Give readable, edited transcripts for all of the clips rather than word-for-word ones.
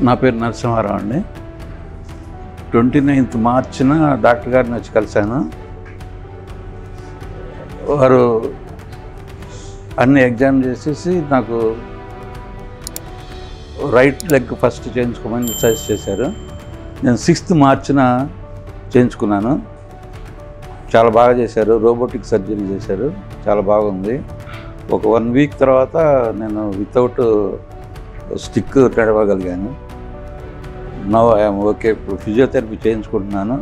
నా పేరు నరసింహారావు అండి. 29th మార్చిన డాక్టర్ గారిని వచ్చి కలిశాను. వారు అన్ని ఎగ్జామ్ చేసేసి నాకు రైట్ లెగ్ ఫస్ట్ చేయించుకోమని సజెస్ట్ చేశారు. నేను 6th మార్చిన చేయించుకున్నాను. చాలా బాగా చేశారు. రోబోటిక్ సర్జరీ చేశారు. చాలా బాగుంది. ఒక 1 వీక్ తర్వాత నేను వితౌట్ స్టిక్ నడవగలిగాను. Now I'm okay. ఇప్పుడు ఫిజియోథెరపీ చేయించుకుంటున్నాను.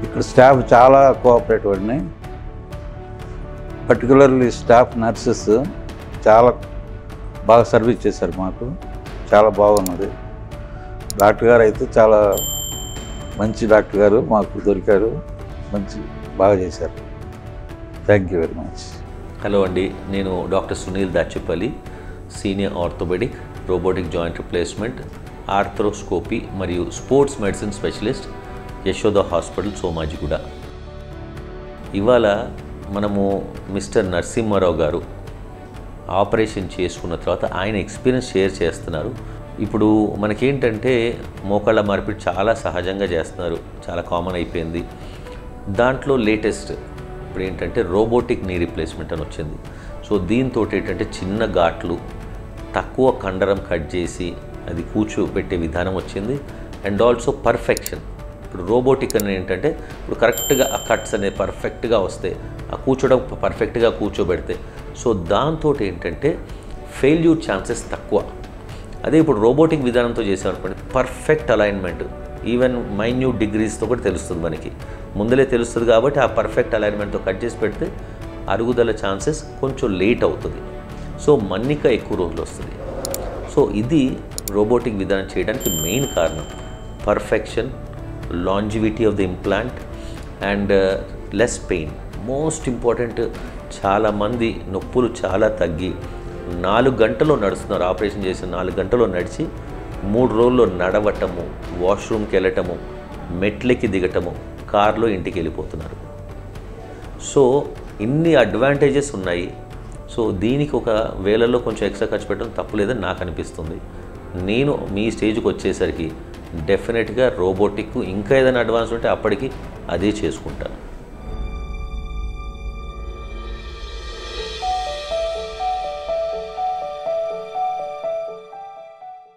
ఇక్కడ స్టాఫ్ చాలా కోఆపరేటివ్ అండి. పర్టికులర్లీ స్టాఫ్ నర్సెస్ చాలా బాగా సర్వీస్ చేశారు. మాకు చాలా బాగున్నది. డాక్టర్ గారు అయితే చాలా మంచి డాక్టర్ గారు మాకు దొరికారు. బాగా చేశారు. Thank you very much. Hello అండి, నేను doctor Sunil Dachepalli, senior orthopaedic, robotic joint replacement, arthroscopy మరియు sports medicine specialist, Yashoda hospital, Somajiguda. ఇవాళ మనము మిస్టర్ నరసింహారావు గారు ఆపరేషన్ చేసుకున్న తర్వాత ఆయన ఎక్స్పీరియన్స్ షేర్ చేస్తున్నారు. ఇప్పుడు మనకేంటంటే మోకాళ్ళ మార్పిడి చాలా సహజంగా చేస్తున్నారు, చాలా కామన్ అయిపోయింది. దాంట్లో లేటెస్ట్ ఇప్పుడు ఏంటంటే రోబోటిక్ నీ రీప్లేస్మెంట్ అని వచ్చింది. సో దీంతో ఏంటంటే చిన్న ఘాట్లు, తక్కువ కండరం కట్ చేసి అది కూర్చోబెట్టే విధానం వచ్చింది. And also perfection. ఇప్పుడు రోబోటిక్ అని ఏంటంటే ఇప్పుడు కరెక్ట్గా ఆ కట్స్ అనేది పర్ఫెక్ట్గా వస్తే, ఆ కూర్చోడం పర్ఫెక్ట్గా కూర్చోబెడితే, సో దాంతో ఏంటంటే ఫెయిల్యూర్ ఛాన్సెస్ తక్కువ. అదే ఇప్పుడు రోబోటిక్ విధానంతో చేసామనుకోండి, పర్ఫెక్ట్ అలైన్మెంట్, ఈవెన్ మైన్యూట్ డిగ్రీస్తో కూడా తెలుస్తుంది మనకి, ముందలే తెలుస్తుంది. కాబట్టి ఆ పర్ఫెక్ట్ అలైన్మెంట్తో కట్ చేసి పెడితే అరుగుదల ఛాన్సెస్ కొంచెం లేట్ అవుతుంది. సో మన్నిక ఎక్కువ రోజులు వస్తుంది. సో ఇది రోబోటిక్ విధానం చేయడానికి మెయిన్ కారణం. Perfection, longevity of the implant and less pain. Most important, చాలామంది నొప్పులు చాలా తగ్గి 4 గంటల్లో నడుస్తున్నారు. ఆపరేషన్ చేసిన 4 గంటల్లో నడిచి 3 రోజుల్లో నడవటము, వాష్రూమ్కి వెళ్ళటము, మెట్లెక్కి దిగటము, కార్లో ఇంటికి వెళ్ళిపోతున్నారు. సో ఇన్ని అడ్వాంటేజెస్ ఉన్నాయి. సో దీనికి ఒక వేలలో కొంచెం ఎక్స్ట్రా ఖర్చు పెట్టడం తప్పులేదని నాకు అనిపిస్తుంది. నేను మీ స్టేజ్కి వచ్చేసరికి డెఫినెట్గా రోబోటిక్ ఇంకా ఏదైనా అడ్వాన్స్ ఉంటే అప్పటికి అదే చేసుకుంటాను.